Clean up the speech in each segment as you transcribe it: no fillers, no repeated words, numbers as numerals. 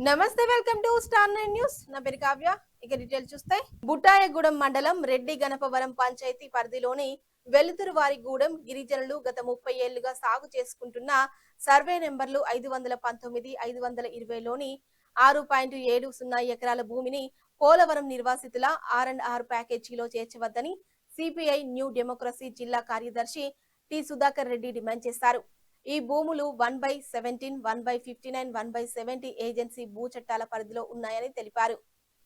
నమస్తే, welcome to star 9 news. నా పేరు కావ్య. ఇక డీటెయిల్ చూస్తే బుట్టాయగూడెం మండలం రెడ్డి గణపవరం పంచాయతీ పరిధిలోని వెలుతురువారిగూడెం గిరిజనులు గత 30 ఏళ్లుగా సాగు చేసుకుంటున్న సర్వే నెంబర్లు 519, 520లోని 6.70 ఎకరాల భూమిని పోలవరం నిర్వాసితుల R&R ప్యాకేజీలో చేర్చవద్దని సిపిఐ న్యూ డెమోక్రసీ జిల్లా కార్యదర్శి టి సుధాకర్ రెడ్డి డిమాండ్ చేశారు. ఈ భూములు 1/17, 1/59, 1/70 ఏజెన్సీ భూ చట్టాల పరిధిలో ఉన్నాయని తెలిపారు.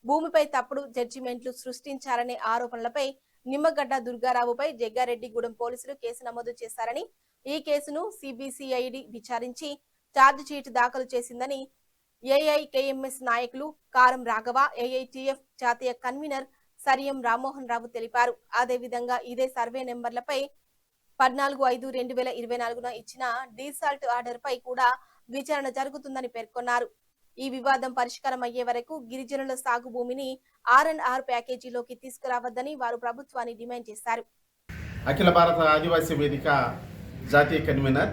భూమిపై తప్పుడు జడ్జిమెంట్లు సృష్టించారనే ఆరోపణలపై నిమ్మగడ్డ దుర్గారావుపై జగ్గారెడ్డిగూడెం పోలీసులు కేసు నమోదు చేశారని, ఈ కేసును సిబిసిఐడి విచారించి ఛార్జ్ షీట్ దాఖలు చేసిందని ఏఐకేఎంఎస్ నాయకులు కారం రాఘవ, ఏఐటిఎఫ్ జాతీయ కన్వీనర్ సరియం రామ్మోహన్ రావు తెలిపారు. అదేవిధంగా ఇదే సర్వే నెంబర్లపై 14/5/2024 ఇచ్చిన డీసాల్ట్ ఆర్డర్ పై కూడా విచారణ జరుగుతుందని పేర్కొన్నారు. ఈ వివాదం పరిష్కారం అయ్యే వరకు గిరిజనుల సాగు భూమిని R&R ప్యాకేజీలోకి తీసుకురావద్దని వారు ప్రభుత్వాన్ని డిమాండ్ చేశారు. అఖిల భారత ఆదివాసీ వేదిక జాతీయ కన్వీనర్,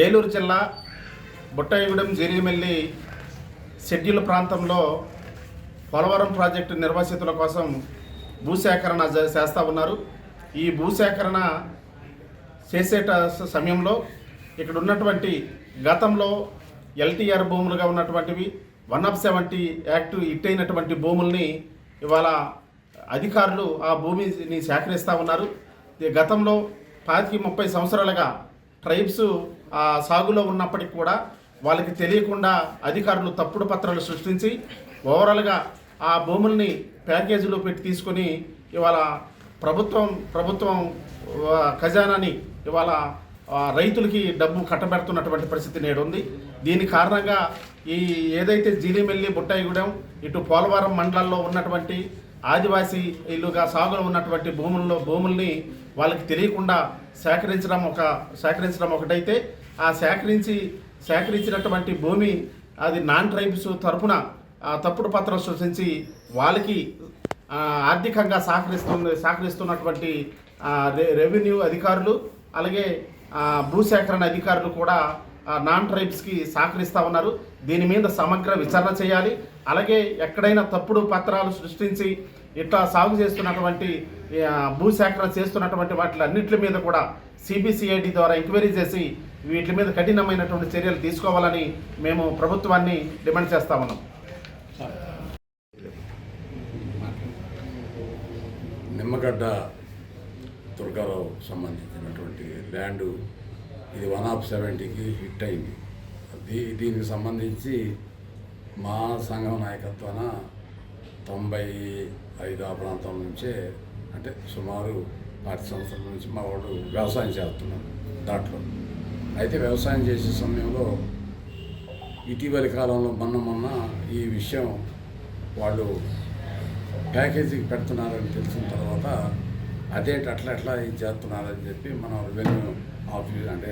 ఏలూరు జిల్లా బుట్టాయగూడెం జీరిమెల్లి షెడ్యూల్ ప్రాంతంలో పోలవరం ప్రాజెక్టు నిర్వాసితుల కోసం భూసేకరణ చేస్తూ ఉన్నారు. ఈ భూసేకరణ చేసే సమయంలో ఇక్కడ ఉన్నటువంటి గతంలో LTR భూములుగా ఉన్నటువంటివి 170 యాక్ట్ ఇట్టయినటువంటి భూముల్ని ఇవాళ అధికారులు ఆ భూమిని సేకరిస్తూ ఉన్నారు. గతంలో 25-30 సంవత్సరాలుగా ట్రైబ్స్ ఆ సాగులో ఉన్నప్పటికీ కూడా వాళ్ళకి తెలియకుండా అధికారులు తప్పుడు పత్రాలు సృష్టించి ఓవరాల్గా ఆ భూముల్ని ప్యాకేజీలో పెట్టి తీసుకొని ఇవాళ ప్రభుత్వం ఖజానాని ఇవాళ రైతులకి డబ్బు కట్టబెడుతున్నటువంటి పరిస్థితి నేడు ఉంది. దీని కారణంగా ఈ ఏదైతే జీలిమెల్లి, బుట్టాయగూడెం, ఇటు పోలవరం మండలాల్లో ఉన్నటువంటి ఆదివాసీ ఇల్లుగా సాగులో ఉన్నటువంటి భూముల్ని వాళ్ళకి తెలియకుండా సేకరించడం ఒకటైతే, ఆ సేకరించినటువంటి భూమి అది నాన్ ట్రైబ్స్ తరఫున తప్పుడు పత్రం సృష్టించి వాళ్ళకి ఆర్థికంగా సహకరిస్తున్నటువంటి రెవెన్యూ అధికారులు, అలాగే భూసేకరణ అధికారులు కూడా నాన్ ట్రైబ్స్కి సహకరిస్తూ ఉన్నారు. దీని మీద సమగ్ర విచారణ చేయాలి. అలాగే ఎక్కడైనా తప్పుడు పత్రాలు సృష్టించి ఇట్లా సాగు చేస్తున్నటువంటి భూసేకరణ చేస్తున్నటువంటి వాటిలన్నింటి మీద కూడా సిబిసిఐడి ద్వారా ఎంక్వైరీ చేసి వీటి మీద కఠినమైనటువంటి చర్యలు తీసుకోవాలని మేము ప్రభుత్వాన్ని డిమాండ్ చేస్తా ఉన్నాం. నిమ్మగడ్డ దుర్గారావు సంబంధించినటువంటి ల్యాండు ఇది 1/70కి హిట్ అయింది. దీనికి సంబంధించి మా సంఘం నాయకత్వాన 95 ఆ ప్రాంతం నుంచే, అంటే సుమారు 10 సంవత్సరాల నుంచి మా వాళ్ళు వ్యవసాయం చేస్తున్నారు దాంట్లో. అయితే వ్యవసాయం చేసే సమయంలో ఇటీవలి కాలంలో మొన్న ఈ విషయం వాళ్ళు ప్యాకేజీకి పెడుతున్నారని తెలిసిన తర్వాత అదేంటి అట్లా ఇది చేస్తున్నారని చెప్పి మనం రెవెన్యూ ఆఫీస్ అంటే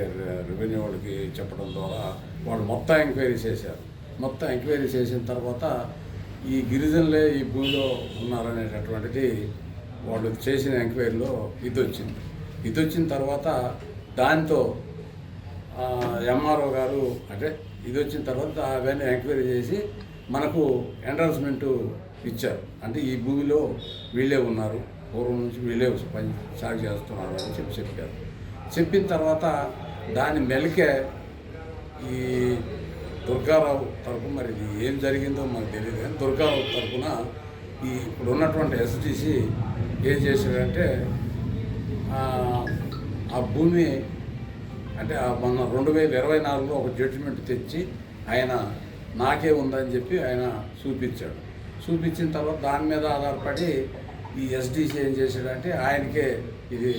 రెవెన్యూ వాళ్ళకి చెప్పడం ద్వారా వాళ్ళు మొత్తం ఎంక్వైరీ చేశారు. మొత్తం ఎంక్వైరీ చేసిన తర్వాత ఈ గిరిజనులే ఈ భూమిలో ఉన్నారనేటటువంటిది వాళ్ళు చేసిన ఎంక్వైరీలో ఇది వచ్చిన తర్వాత దాంతో ఎంఆర్ఓ గారు అంటే ఇది వచ్చిన తర్వాత అవన్నీ ఎంక్వైరీ చేసి మనకు ఎండార్స్మెంటు ఇచ్చారు. అంటే ఈ భూమిలో వీళ్ళే ఉన్నారు, పూర్వం నుంచి వీళ్ళే సాగు చేస్తున్నారు అని చెప్పారు. చెప్పిన తర్వాత దాన్ని మెలికే ఈ దుర్గారావు తరఫున, మరి ఇది ఏం జరిగిందో మనకు తెలియదు కానీ దుర్గారావు తరఫున ఈ ఇప్పుడు ఉన్నటువంటి ఎస్టీసీ ఏం చేశాడంటే ఆ భూమి అంటే మొన్న 2024లో ఒక జడ్జిమెంట్ తెచ్చి ఆయన నాకే ఉందని చెప్పి ఆయన చూపించిన తర్వాత దాని మీద ఆధారపడి ఈ ఎస్డిసి ఏం చేశాడంటే ఆయనకే ఇది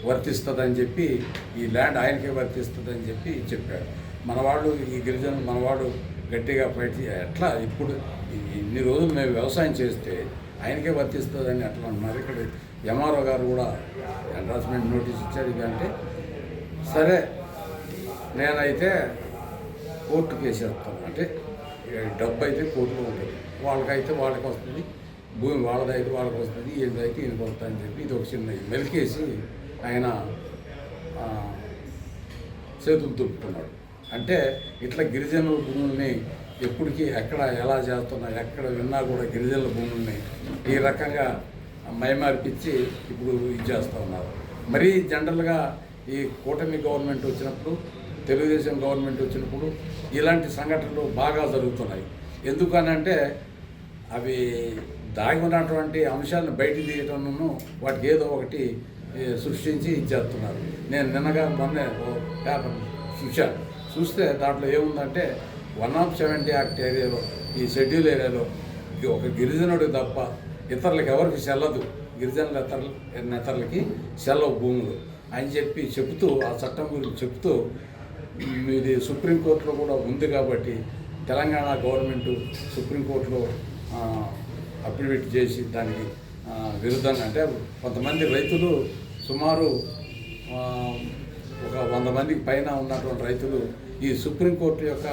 వర్తిస్తుందని చెప్పి, ఈ ల్యాండ్ ఆయనకే వర్తిస్తుందని చెప్పి చెప్పాడు. మనవాళ్ళు ఈ గిరిజనులు మనవాడు గట్టిగా ఫైట్ ఎట్లా ఇప్పుడు ఇన్ని రోజులు మేము వ్యవసాయం చేస్తే ఆయనకే వర్తిస్తుందని అట్లా అంటున్నారు. ఇక్కడ ఎంఆర్ఓ గారు కూడా ఎండార్స్మెంట్ నోటీస్ ఇచ్చారు. ఇదంటే సరే నేనైతే కోర్టుకు వేసేస్తాను, అంటే డబ్బు అయితే కోర్టులో ఉంటుంది, వాళ్ళకైతే వాళ్ళకి వస్తుంది, భూమి వాళ్ళదైతే వాళ్ళకి వస్తుంది, ఏదైతే ఈయనకి వస్తుంది అని చెప్పి ఇది ఒక చిన్న మెలికేసి ఆయన చేతులు దుప్పుకున్నాడు. అంటే ఇట్లా గిరిజనుల భూముల్ని ఎప్పటికీ ఎక్కడ ఎలా చేస్తున్నా ఎక్కడ విన్నా కూడా గిరిజనుల భూముల్ని ఈ రకంగా మైమార్పించి ఇప్పుడు ఇది చేస్తూ ఉన్నారు. మరీ జనరల్గా ఈ కూటమి గవర్నమెంట్ వచ్చినప్పుడు, తెలుగుదేశం గవర్నమెంట్ వచ్చినప్పుడు ఇలాంటి సంఘటనలు బాగా జరుగుతున్నాయి. ఎందుకనంటే అవి దాగి ఉన్నటువంటి అంశాలను బయట తీయటంను వాటికి ఏదో ఒకటి సృష్టించి ఇచ్చేస్తున్నారు. నేను నిన్నగా మొన్నే పేపర్ చూస్తే దాంట్లో ఏముందంటే 170 యాక్ట్ ఏరియాలో, ఈ షెడ్యూల్ ఏరియాలో ఒక గిరిజనుడు తప్ప ఇతరులకు ఎవరికి చెల్లదు, గిరిజనుల ఇతరులకి సెలవు భూములు అని చెప్తూ ఆ చట్టం గురించి చెప్తూ ఇది సుప్రీంకోర్టులో కూడా ఉంది కాబట్టి తెలంగాణ గవర్నమెంట్ సుప్రీంకోర్టులో అఫిడవిట్ చేసి దానికి విరుద్ధంగా, అంటే కొంతమంది రైతులు సుమారు ఒక 100 మందికి పైన ఉన్నటువంటి రైతులు ఈ సుప్రీంకోర్టు యొక్క